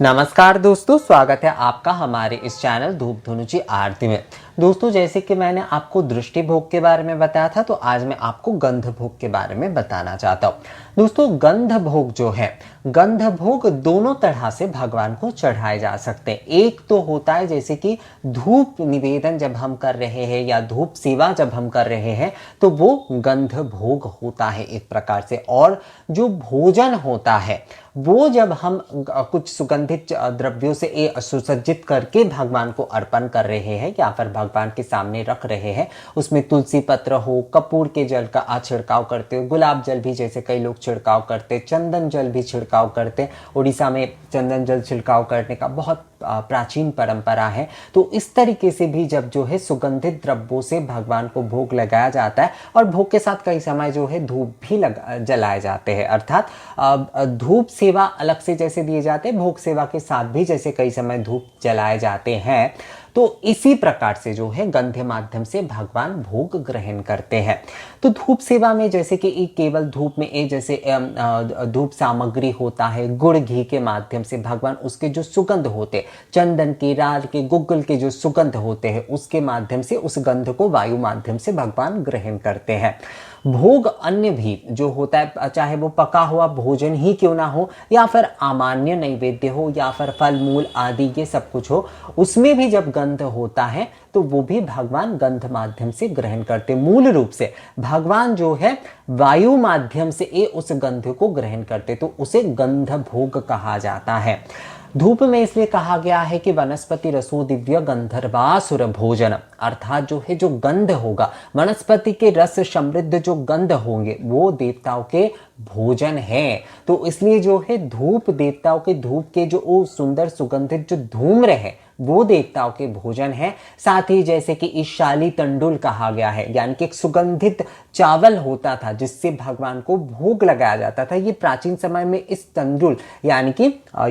नमस्कार दोस्तों, स्वागत है आपका हमारे इस चैनल धूप धुनुची आरती में। दोस्तों, जैसे कि मैंने आपको दृष्टि भोग के बारे में बताया था, तो आज मैं आपको गंध भोग के बारे में बताना चाहता हूँ। दोस्तों, गंध भोग जो है, गंध भोग दोनों तरह से भगवान को चढ़ाए जा सकते हैं। एक तो होता है जैसे कि धूप निवेदन जब हम कर रहे हैं या धूप सेवा जब हम कर रहे हैं, तो वो गंध भोग होता है एक प्रकार से। और जो भोजन होता है वो जब हम कुछ सुगंधित द्रव्यों से सुसज्जित करके भगवान को अर्पण कर रहे हैं या फिर भगवान के सामने रख रहे हैं, उसमें तुलसी पत्र हो, कपूर के जल का छिड़काव करते हो, गुलाब जल भी जैसे कई लोग छिड़काव करते, चंदन जल भी छिड़काव करते। उड़ीसा में चंदन जल छिड़काव करने का बहुत प्राचीन परंपरा है। तो इस तरीके से भी जब जो है सुगंधित द्रव्यों से भगवान को भोग लगाया जाता है, और भोग के साथ कई समय जो है धूप भी जलाए जाते हैं। अर्थात धूप सेवा अलग से जैसे दिए जाते हैं, भोग सेवा के साथ भी जैसे कई समय धूप जलाए जाते हैं। तो इसी प्रकार से जो है गंध माध्यम से भगवान भोग ग्रहण करते हैं। तो धूप सेवा में जैसे कि केवल धूप में जैसे धूप सामग्री होता है, गुड़ घी के माध्यम से भगवान उसके जो सुगंध होते, चंदन के, राल के, गुग्गल के जो सुगंध होते हैं, उसके माध्यम से उस गंध को वायु माध्यम से भगवान ग्रहण करते हैं। भोग अन्य भी जो होता है, चाहे वो पका हुआ भोजन ही क्यों ना हो, या फिर अमान्य नैवेद्य हो, या फिर फल मूल आदि ये सब कुछ हो, उसमें भी जब गंध होता है तो वो भी भगवान गंध माध्यम से ग्रहण करते। मूल रूप से भगवान जो है वायु माध्यम से उस गंध को ग्रहण करते, तो उसे गंध भोग कहा जाता है। धूप में इसलिए कहा गया है कि वनस्पति रसो दिव्य गंधर्वासुर भोजन, अर्थात जो है जो गंध होगा, वनस्पति के रस समृद्ध जो गंध होंगे वो देवताओं के भोजन है। तो इसलिए जो है धूप देवताओं के, धूप के जो सुंदर सुगंधित जो धूम्र है वो देवताओं के भोजन है। साथ ही जैसे कि ईशाली तंडुल कहा गया है, यानी कि एक सुगंधित चावल होता था जिससे भगवान को भोग लगाया जाता था। ये प्राचीन समय में इस तंडुल यानी कि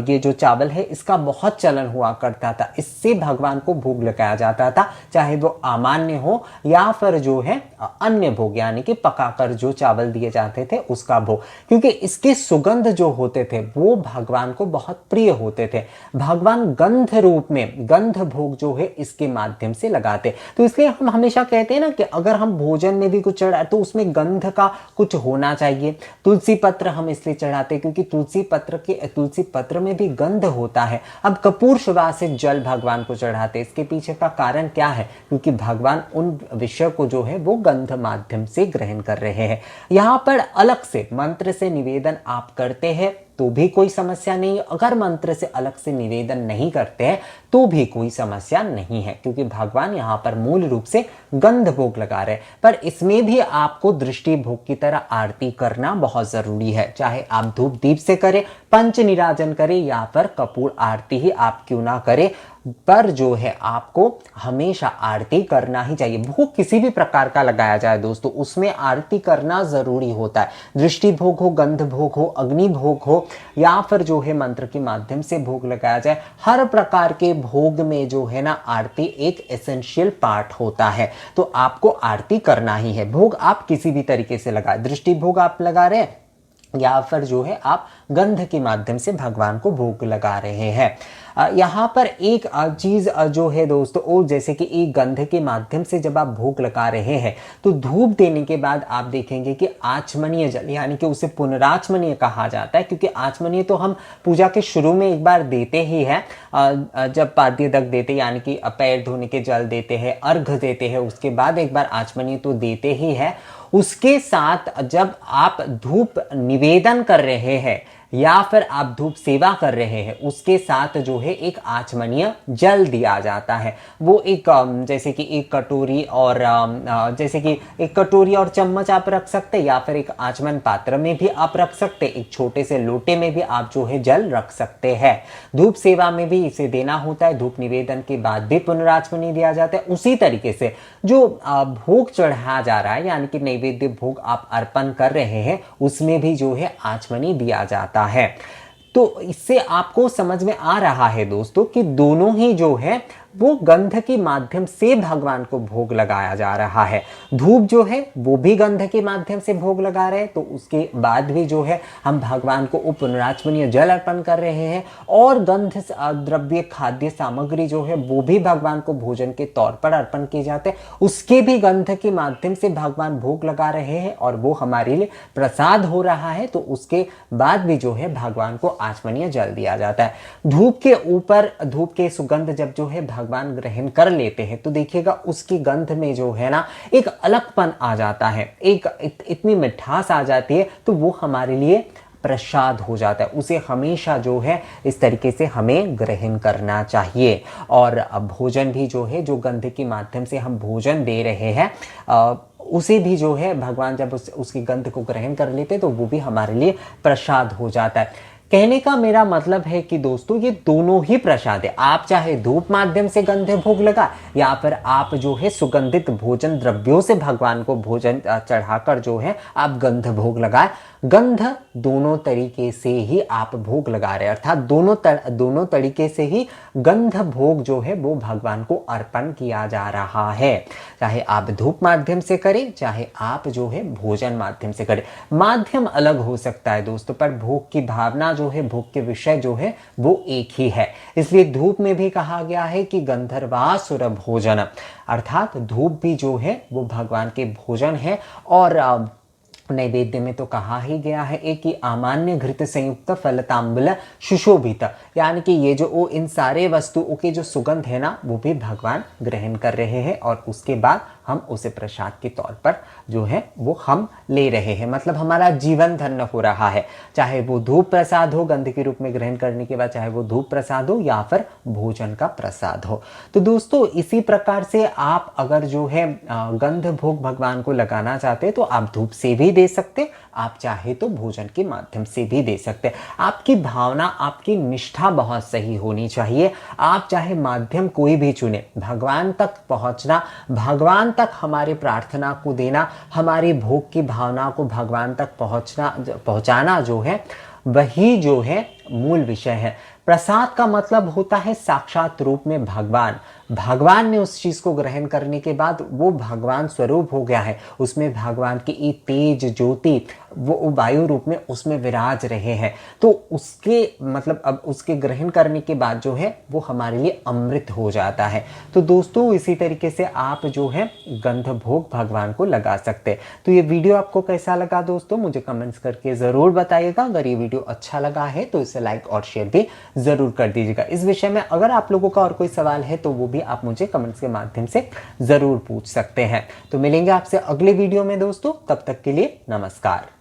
ये जो चावल है इसका बहुत चलन हुआ करता था। इससे भगवान को भोग लगाया जाता था, चाहे वो अमान्य हो या फिर जो है अन्य भोग, यानी कि पकाकर जो चावल दिए जाते थे उसका भोग, क्योंकि इसके सुगंध जो होते थे वो भगवान को बहुत प्रिय होते थे। भगवान गंध रूप में गंध भोग जो है इसके माध्यम से लगाते। तो इसलिए हम हमेशा कहते हैं ना कि अगर हम भोजन में भी कुछ चढ़ाए तो उसमें गंध का कुछ होना चाहिए। तुलसी पत्र हम इसलिए चढ़ाते क्योंकि तुलसी पत्र में भी गंध होता है। अब कपूर सुवासित जल भगवान को चढ़ाते, इसके पीछे का कारण क्या है? क्योंकि भगवान उन विषय को जो है वो गंध माध्यम से ग्रहण कर रहे हैं। यहां पर अलग से मंत्र से निवेदन आप करते हैं तो भी कोई समस्या नहीं। अगर मंत्र से अलग से निवेदन नहीं करते हैं तो भी कोई समस्या नहीं है, क्योंकि भगवान यहाँ पर मूल रूप से गंध भोग लगा रहे हैं। पर इसमें भी आपको दृष्टि भोग की तरह आरती करना बहुत जरूरी है। चाहे आप धूप दीप से करें, पंच निराजन करें या फिर कपूर आरती ही आप क्यों ना करें, पर जो है आपको हमेशा आरती करना ही चाहिए। भोग किसी भी प्रकार का लगाया जाए दोस्तों, उसमें आरती करना जरूरी होता है। दृष्टि भोग हो, गंध भोग हो, अग्नि भोग हो, या फिर जो है मंत्र के माध्यम से भोग लगाया जाए, हर प्रकार के भोग में जो है ना आरती एक एसेंशियल पार्ट होता है। तो आपको आरती करना ही है। भोग आप किसी भी तरीके से लगाए, दृष्टि भोग आप लगा रहे हैं या फिर जो है आप गंध के माध्यम से भगवान को भोग लगा रहे हैं। यहाँ पर एक चीज जो है दोस्तों, वो जैसे कि एक गंध के माध्यम से जब आप भोग लगा रहे हैं तो धूप देने के बाद आप देखेंगे कि आचमनीय जल, यानी कि उसे पुनराचमनीय कहा जाता है, क्योंकि आचमनीय तो हम पूजा के शुरू में एक बार देते ही है, जब पाद्यदक देते यानी कि पैर धोने के जल देते हैं, अर्घ देते हैं, उसके बाद एक बार आचमनीय तो देते ही है। उसके साथ जब आप धूप निवेदन कर रहे हैं या फिर आप धूप सेवा कर रहे हैं, उसके साथ जो है एक आचमनीय जल दिया जाता है। वो एक जैसे कि एक कटोरी और जैसे कि एक कटोरी और चम्मच आप रख सकते हैं, या फिर एक आचमन पात्र में भी आप रख सकते हैं, एक छोटे से लोटे में भी आप जो है जल रख सकते हैं। धूप सेवा में भी इसे देना होता है, धूप निवेदन के बाद भी पुनराचमनी दिया जाता है। उसी तरीके से जो भोग चढ़ाया जा रहा है, यानी कि नैवेद्य भोग आप अर्पण कर रहे हैं, उसमें भी जो है आचमनी दिया जाता है। तो इससे आपको समझ में आ रहा है दोस्तों कि दोनों ही जो है वो गंध के माध्यम से भगवान को भोग लगाया जा रहा है। धूप जो है वो भी गंध के माध्यम से भोग लगा रहे हैं, तो उसके बाद भी जो है हम भगवान को उपराचमनीय जल अर्पण कर रहे हैं, और गंध द्रव्य खाद्य सामग्री जो है वो भी भगवान को भोजन के तौर पर अर्पण किए जाते हैं, उसके भी गंध के माध्यम से भगवान भोग लगा रहे हैं और वो हमारे लिए प्रसाद हो रहा है। तो उसके बाद भी जो है भगवान को आचमनीय जल दिया जाता है। धूप के ऊपर धूप के सुगंध जब जो है भगवान ग्रहण कर लेते हैं तो देखिएगा उसकी गंध में जो है ना एक अलगपन आ जाता है, एक इतनी मिठास आ जाती है, तो वो हमारे लिए प्रसाद हो जाता है। उसे हमेशा जो है इस तरीके से हमें ग्रहण करना चाहिए। और भोजन भी जो है, जो गंध के माध्यम से हम भोजन दे रहे हैं, उसे भी जो है भगवान जब उसकी गंध को ग्रहण कर लेते तो वो भी हमारे लिए प्रसाद हो जाता है। कहने का मेरा मतलब है कि दोस्तों ये दोनों ही प्रसाद है। आप चाहे धूप माध्यम से गंध भोग लगा, या फिर आप जो है सुगंधित भोजन द्रव्यों से भगवान को भोजन चढ़ाकर जो है आप गंध भोग लगाए, गंध दोनों तरीके से ही आप भोग लगा रहे हैं, अर्थात दोनों तरीके से ही गंध भोग जो है वो भगवान को अर्पण किया जा रहा है। चाहे आप धूप माध्यम से करें, चाहे आप जो है भोजन माध्यम से करें, माध्यम अलग हो सकता है दोस्तों, पर भोग की भावना जो है, भोग के विषय जो है वो एक ही है। इसलिए धूप में भी कहा गया है कि गंधर्वासुर भोजन, अर्थात धूप भी जो है वो भगवान के भोजन है। और नैवेद्य में तो कहा ही गया है एक कि अमान्य घृत संयुक्त फलतांबुल सुशोभित, यानी कि ये जो इन सारे वस्तुओं के जो सुगंध है ना वो भी भगवान ग्रहण कर रहे हैं, और उसके बाद हम उसे प्रसाद के तौर पर जो है वो हम ले रहे हैं, मतलब हमारा जीवन धन्य हो रहा है। चाहे वो धूप प्रसाद हो गंध के रूप में ग्रहण करने के बाद, चाहे वो धूप प्रसाद हो या फिर भोजन का प्रसाद हो। तो दोस्तों इसी प्रकार से आप अगर जो है गंध भोग भगवान को लगाना चाहते हैं तो आप धूप से भी दे सकते, आप चाहे तो भोजन के माध्यम से भी दे सकते। आपकी भावना, आपकी निष्ठा बहुत सही होनी चाहिए। आप चाहे माध्यम कोई भी चुने, भगवान तक पहुंचना, भगवान तक हमारी प्रार्थना को देना, हमारी भोग की भावना को भगवान तक पहुंचाना जो है वही जो है मूल विषय है। प्रसाद का मतलब होता है साक्षात रूप में भगवान ने उस चीज को ग्रहण करने के बाद वो भगवान स्वरूप हो गया है, उसमें भगवान की तेज ज्योति वो वायु रूप में उसमें विराज रहे हैं। तो उसके मतलब अब उसके ग्रहण करने के बाद जो है वो हमारे लिए अमृत हो जाता है। तो दोस्तों इसी तरीके से आप जो है गंध भोग भगवान को लगा सकते हैं। तो ये वीडियो आपको कैसा लगा दोस्तों, मुझे कमेंट्स करके जरूर बताइएगा। अगर ये वीडियो अच्छा लगा है तो इसे लाइक और शेयर भी जरूर कर दीजिएगा। इस विषय में अगर आप लोगों का और कोई सवाल है तो वो भी आप मुझे कमेंट्स के माध्यम से जरूर पूछ सकते हैं। तो मिलेंगे आपसे अगले वीडियो में दोस्तों, तब तक के लिए नमस्कार।